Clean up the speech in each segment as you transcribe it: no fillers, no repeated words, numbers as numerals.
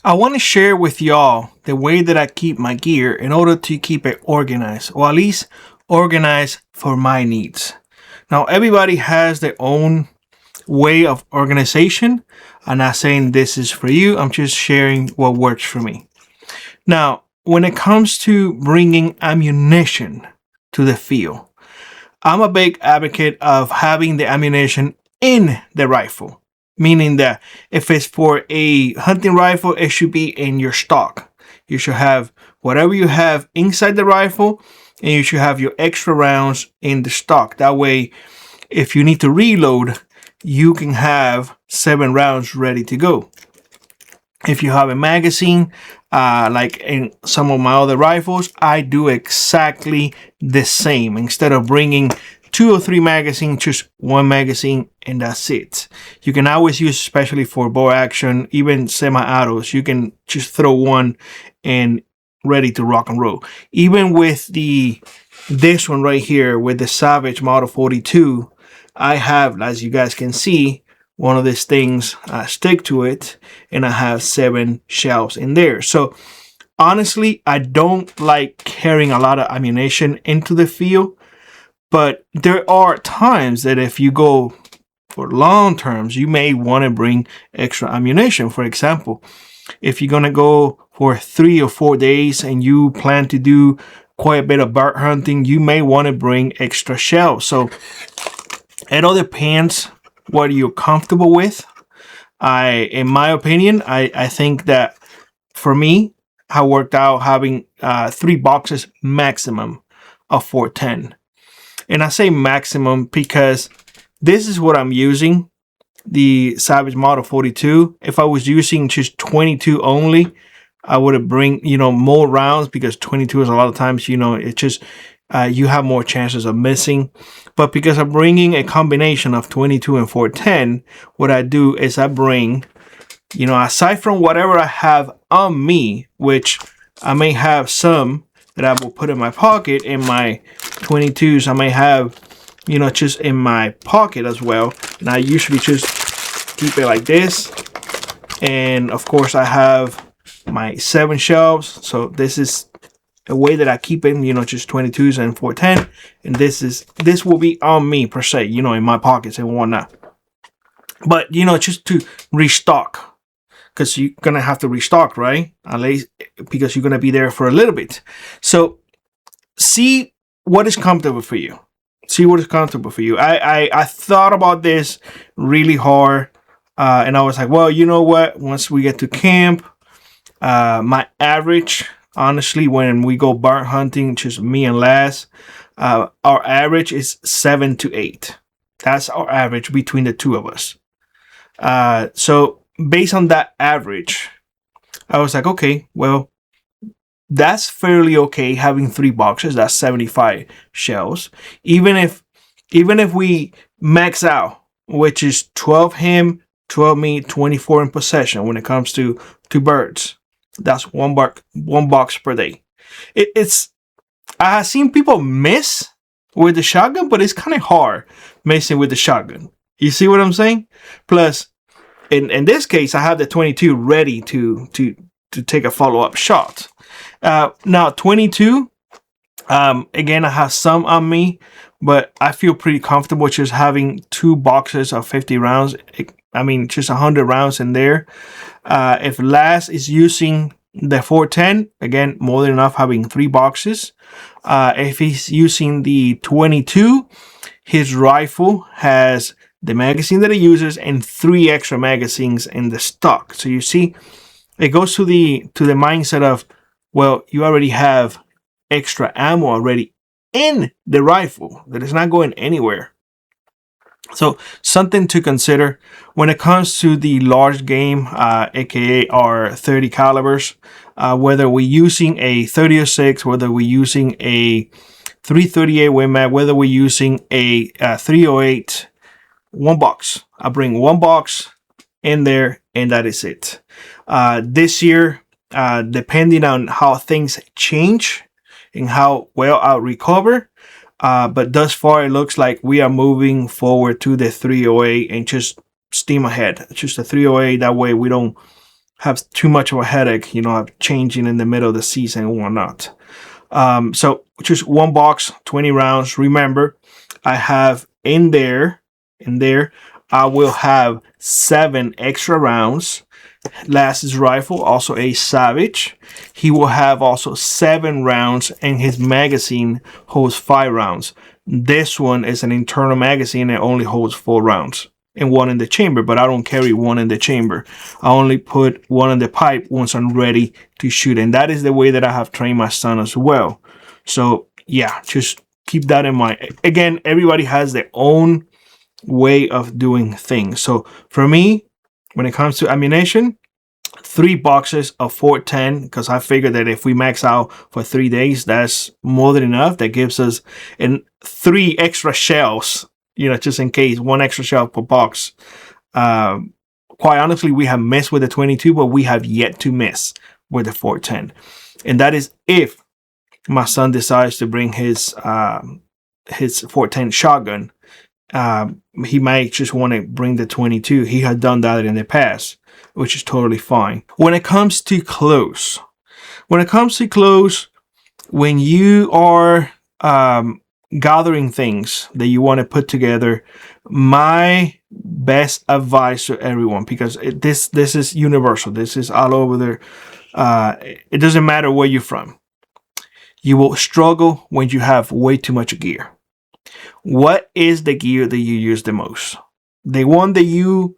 I want to share with y'all the way that I keep my gear in order to keep it organized, or at least organized for my needs. Now, everybody has their own way of organization. I'm not saying this is for you, I'm just sharing what works for me. Now, when it comes to bringing ammunition to the field, I'm a big advocate of having the ammunition in the rifle, meaning that if it's for a hunting rifle, it should be in your stock. You should have whatever you have inside the rifle, and you should have your extra rounds in the stock. That way, if you need to reload, you can have 7 rounds ready to go. If you have a magazine, like in some of my other rifles, I do exactly the same. Instead of bringing 2 or 3 magazines, just 1 magazine, and that's it. You can always use, especially for bow action, even semi-autos, you can just throw one and ready to rock and roll. Even with this one right here, with the Savage Model 42, I have, as you guys can see, one of these things stick to it, and I have 7 shells in there. So honestly, I don't like carrying a lot of ammunition into the field, but there are times that if you go for long terms, you may want to bring extra ammunition. For example, if you're gonna go for 3 or 4 days and you plan to do quite a bit of bird hunting, you may want to bring extra shells. So it all depends what you're comfortable with. In my opinion, I think that for me, I worked out having 3 boxes maximum of 410. And I say maximum because this is what I'm using, the Savage Model 42. If I was using just 22 only, I would have bring, more rounds, because 22 is a lot of times, it just, you have more chances of missing. But because I'm bringing a combination of 22 and 410, what I do is I bring, aside from whatever I have on me, which I may have some that I will put in my pocket. In my 22s, I may have, just in my pocket as well. And I usually just keep it like this. And of course, I have my 7 shelves. So this is a way that I keep it, just 22s and 410. And this will be on me per se, in my pockets and whatnot. But, just to restock, because you're going to have to restock, right? At least because you're going to be there for a little bit. So see what is comfortable for you. See what is comfortable for you. I thought about this really hard. And I was like, well, you know what? Once we get to camp, my average, honestly, when we go bird hunting, just me and Les, our average is 7 to 8. That's our average between the two of us. So based on that average, I was like, okay, well, that's fairly okay having 3 boxes. That's 75 shells. Even if we max out, which is 12 him, 12 me, 24 in possession when it comes to birds. That's one box per day. It's I have seen people miss with the shotgun, but it's kind of hard missing with the shotgun. You see what I'm saying? Plus, in this case, I have the 22 ready to take a follow-up shot. Now 22, again, I have some on me, but I feel pretty comfortable just having 2 boxes of 50 rounds. I mean, just 100 rounds in there. If Laz is using the 410, again, more than enough having 3 boxes. If he's using the 22, his rifle has the magazine that he uses and 3 extra magazines in the stock. So you see, it goes to the mindset of, well, you already have extra ammo already in the rifle that is not going anywhere. So something to consider when it comes to the large game, aka our 30 calibers, whether we're using a 30-06, whether we're using a 338 Win Mag, whether we're using a 308, 1 box. I bring 1 box in there, and that is it. This year, depending on how things change and how well I'll recover, but thus far it looks like we are moving forward to the 308 and just steam ahead. Just the 308, that way we don't have too much of a headache, of changing in the middle of the season and whatnot. So just one box, 20 rounds. Remember, I have in there, I will have 7 extra rounds. Last's rifle, also a Savage. He will have also 7 rounds, and his magazine holds 5 rounds. This one is an internal magazine and only holds 4 rounds. And 1 in the chamber, but I don't carry 1 in the chamber. I only put 1 in the pipe once I'm ready to shoot. And that is the way that I have trained my son as well. So yeah, just keep that in mind. Again, everybody has their own way of doing things. So for me, when it comes to ammunition, 3 boxes of 410, because I figure that if we max out for 3 days, that's more than enough. That gives us 3 extra shells, just in case, 1 extra shell per box. Quite honestly, we have missed with the 22, but we have yet to miss with the 410. And that is if my son decides to bring his 410 shotgun. He might just want to bring the 22. He had done that in the past, which is totally fine. When it comes to clothes, when you are gathering things that you want to put together, my best advice to everyone, because this is universal, this is all over there, it doesn't matter where you're from, you will struggle when you have way too much gear. What is the gear that you use the most? The one that you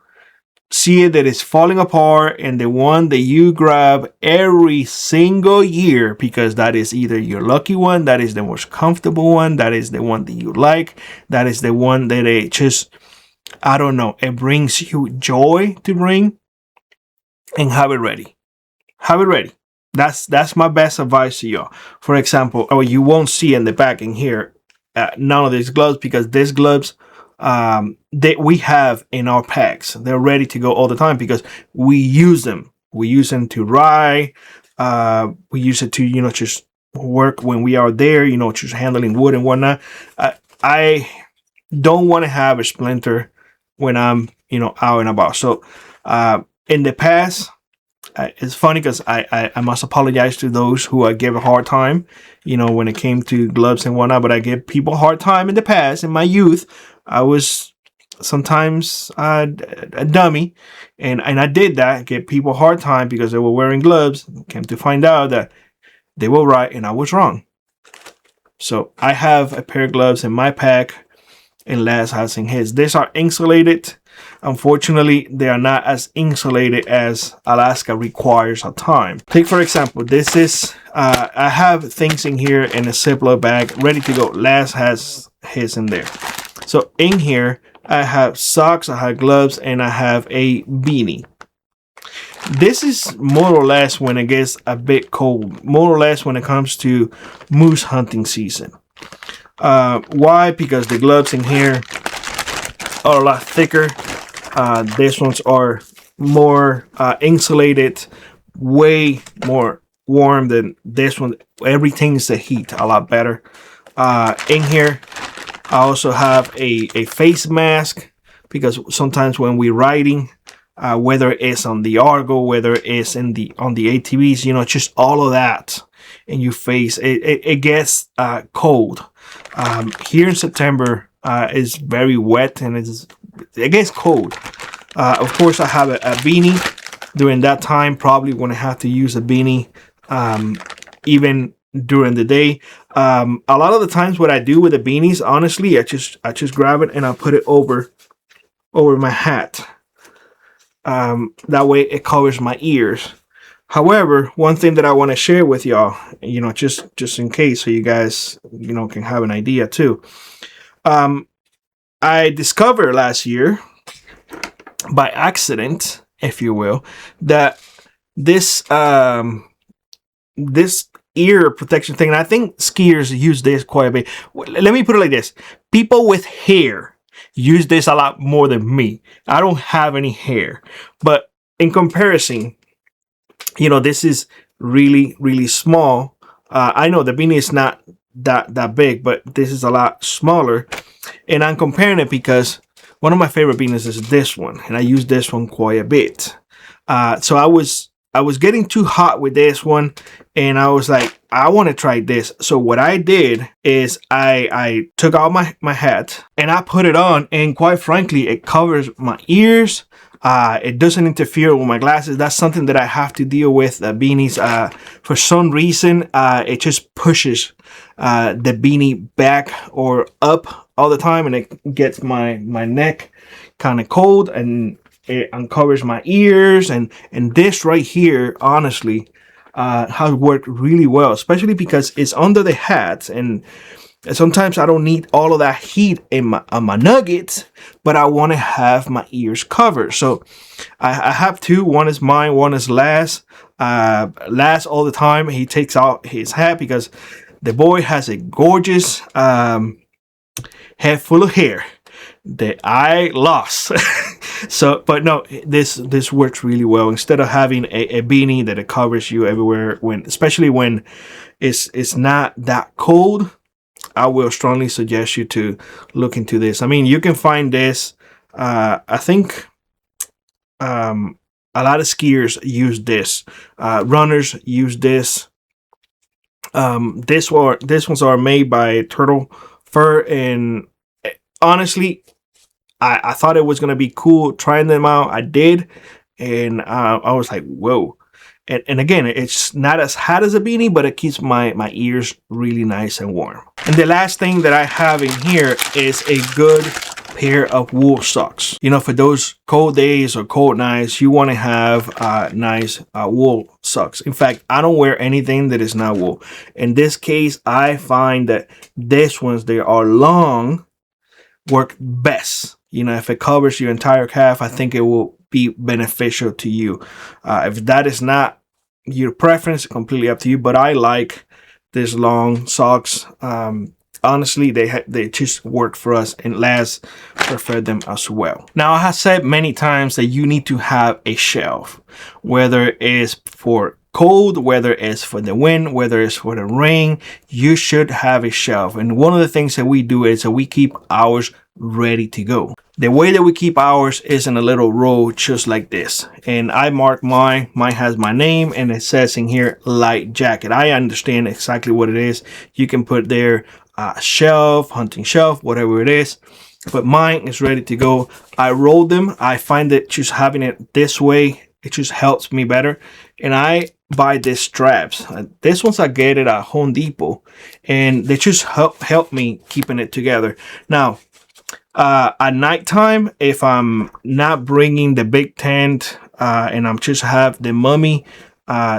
see that is falling apart, and the one that you grab every single year because that is either your lucky one, that is the most comfortable one, that is the one that you like, that is the one that it just, I don't know, it brings you joy to bring, and have it ready. Have it ready. That's my best advice to y'all. For example, you won't see in the back in here none of these gloves, because these gloves that we have in our packs, they're ready to go all the time because we use them. We use them to ride. We use it to just work when we are there. Just handling wood and whatnot. I don't want to have a splinter when I'm out and about. So in the past, it's funny because I must apologize to those who I gave a hard time, when it came to gloves and whatnot. But I gave people a hard time in the past. In my youth, I was sometimes a dummy, and I did that, give people a hard time because they were wearing gloves. Came to find out that they were right and I was wrong. So I have a pair of gloves in my pack, and Laz has in his. These are insulated. Unfortunately, they are not as insulated as Alaska requires at time. Take for example, this is I have things in here in a Ziploc bag ready to go. Laz has his in there. So in here I have socks, I have gloves, and I have a beanie. This is more or less when it gets a bit cold, more or less when it comes to moose hunting season. Why? Because the gloves in here are a lot thicker. These ones are more insulated, way more warm than this one. Everything's the heat a lot better. In here, I also have a face mask, because sometimes when we're riding, whether it's on the Argo, whether it's on the ATVs, just all of that in your face, it gets cold. Here in September, it's very wet and it gets cold. Of course, I have a beanie during that time. Probably going to have to use a beanie even during the day. A lot of the times, what I do with the beanies, honestly, I just grab it and I put it over my hat. That way, it covers my ears. However, one thing that I want to share with y'all, just in case, so you guys, can have an idea too. I discovered last year, by accident, if you will, that this ear protection thing, and I think skiers use this quite a bit. Let me put it like this: people with hair use this a lot more than me. I don't have any hair, but in comparison, this is really, really small. I know the beanie is not that big, but this is a lot smaller. And I'm comparing it because one of my favorite beanies is this one, and I use this one quite a bit. So I was I was getting too hot with this one, and I was like, I want to try this. So what I did is I took out my hat and I put it on, and quite frankly, it covers my ears. It doesn't interfere with my glasses. That's something that I have to deal with. Beanies, for some reason, it just pushes the beanie back or up all the time, and it gets my neck kind of cold, and it uncovers my ears. And this right here, honestly, has worked really well, especially because it's under the hat, and sometimes I don't need all of that heat in my nuggets, but I want to have my ears covered. So I have two. One is mine, one is Laz. Laz, all the time, he takes out his hat because the boy has a gorgeous head full of hair that I lost. So, but no, this works really well. Instead of having a beanie that it covers you everywhere, especially when it's not that cold, I will strongly suggest you to look into this. I mean, you can find this. I think a lot of skiers use this. Runners use this. This ones are made by Turtle Fur, and honestly, I thought it was gonna be cool trying them out. I did, and I was like, whoa. And again, it's not as hot as a beanie, but it keeps my ears really nice and warm. And the last thing that I have in here is a good pair of wool socks. You know, for those cold days or cold nights, you want to have nice wool socks. In fact, I don't wear anything that is not wool. In this case, I find that these ones, they are long, work best. You know, if it covers your entire calf, I think it will be beneficial to you. If that is not your preference, completely up to you, but I like these long socks. Honestly, they just work for us, and Laz preferred them as well. Now, I have said many times that you need to have a shelf, whether it's for cold, whether it's for the wind, whether it's for the rain, you should have a shelf. And one of the things that we do is that we keep ours ready to go. The way that we keep ours is in a little row just like this, and I mark mine has my name, and it says in here light jacket. I understand exactly what it is. You can put there shelf, hunting shelf, whatever it is, but mine is ready to go. I roll them. I find that just having it this way, it just helps me better. And I buy these straps. This ones I get it at Home Depot, and they just help me keeping it together. Now, at nighttime, if I'm not bringing the big tent and I'm just have the mummy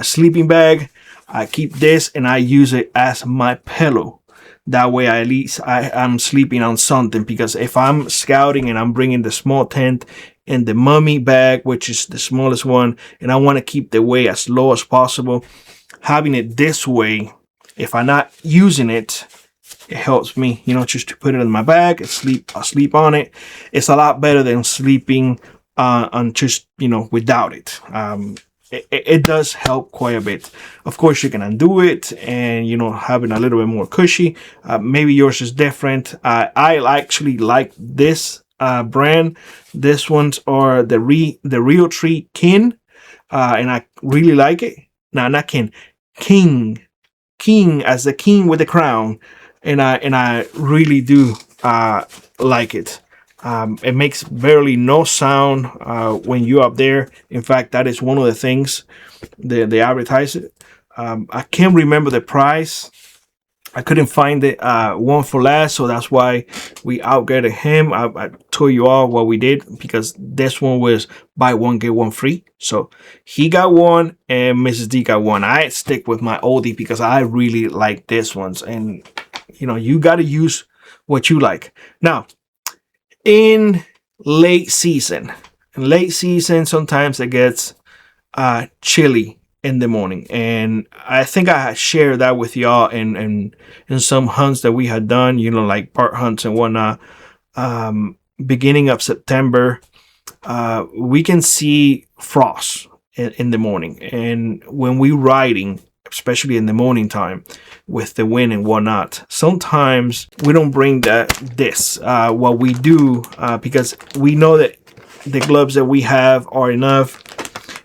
sleeping bag, I keep this and I use it as my pillow. That way, at least I'm sleeping on something, because if I'm scouting and I'm bringing the small tent and the mummy bag, which is the smallest one, and I want to keep the weight as low as possible, having it this way, if I'm not using it, it helps me, you know, just to put it in my bag and sleep on it. It's a lot better than sleeping on just, you know, without it. It does help quite a bit. Of course, you can undo it and, you know, having a little bit more cushy. Maybe yours is different. I actually like this brand. This ones are the Real Tree Kin, and I really like it. No, not Kin, King as the king with the crown. And I really do like it. It makes barely no sound when you're up there. In fact, that is one of the things they advertise it. I can't remember the price. I couldn't find it one for last, so that's why we outgraded him. I told you all what we did, because this one was buy one get one free. So he got one and Mrs. D got one. I stick with my oldie because I really like this ones, and you know, you got to use what you like. Now, in late season, sometimes it gets chilly in the morning, and I think I had shared that with y'all in some hunts that we had done, you know, like part hunts and whatnot. Beginning of September, we can see frost in the morning, and when we riding, especially in the morning time with the wind and whatnot, sometimes we don't bring this. What we do, because we know that the gloves that we have are enough,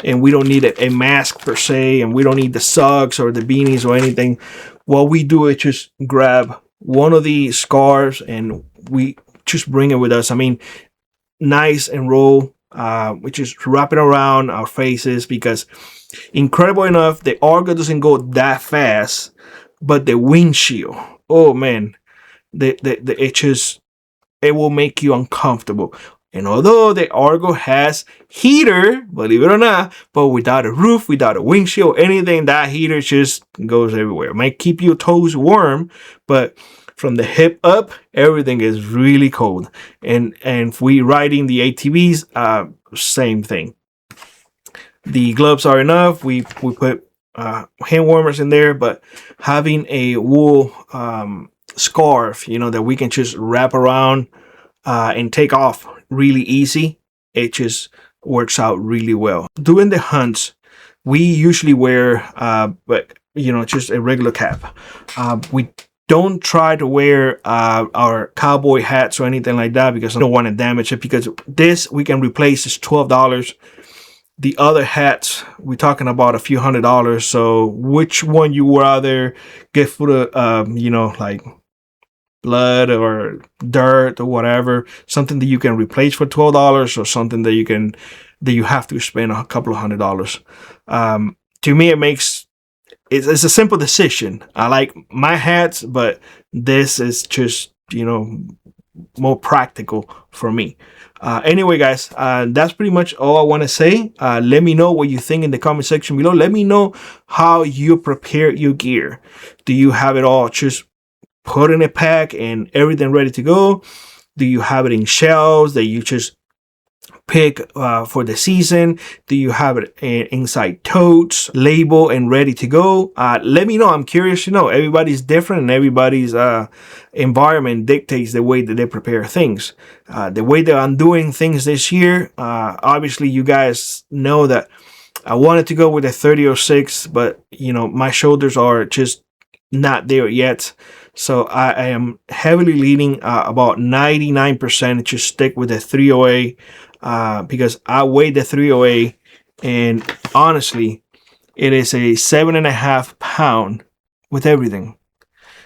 and we don't need a mask per se, and we don't need the socks or the beanies or anything. What we do is just grab one of the scarves and we just bring it with us. I mean, nice and roll. We just wrap it around our faces because, incredible enough, the Argo doesn't go that fast, but the windshield, oh man, it just, it will make you uncomfortable. And although the Argo has heater, believe it or not, but without a roof, without a windshield, anything, that heater just goes everywhere. It might keep your toes warm, but from the hip up, everything is really cold. And if we riding the ATVs, same thing. The gloves are enough. We put hand warmers in there, but having a wool scarf, that we can just wrap around and take off really easy, it just works out really well. Doing the hunts, we usually wear but just a regular cap. We don't try to wear our cowboy hats or anything like that because I don't want to damage it, because this we can replace is $12. The other hats, we're talking about a few $100s. So which one you would rather get full of like blood or dirt or whatever, something that you can replace for $12, or something that you have to spend a couple of $100s. To me, it's a simple decision. I like my hats, but this is just more practical for me. Anyway, guys, that's pretty much all I want to say. Let me know what you think in the comment section below. Let me know how you prepare your gear. Do you have it all just put in a pack and everything ready to go? Do you have it in shelves that you just pick for the season? Do you have it inside totes, label and ready to go? Let me know. I'm curious to know. Everybody's different, and everybody's environment dictates the way that they prepare things. The way that I'm doing things this year, obviously you guys know that I wanted to go with a 3006, but my shoulders are just not there yet. So I am heavily leaning about 99% to stick with the 308 because I weighed the 308, and honestly, it is a 7.5 pound with everything.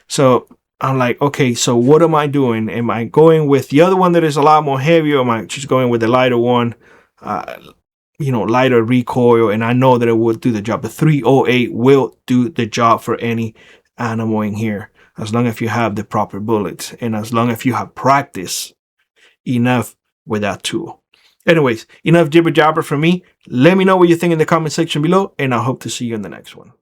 So I'm like, okay, so what am I doing? Am I going with the other one that is a lot more heavier, or am I just going with the lighter one? Lighter recoil, and I know that it will do the job. The 308 will do the job for any animal in here, as long as you have the proper bullets and as long as you have practice enough with that tool. Anyways, enough jibber jabber from me. Let me know what you think in the comment section below, and I hope to see you in the next one.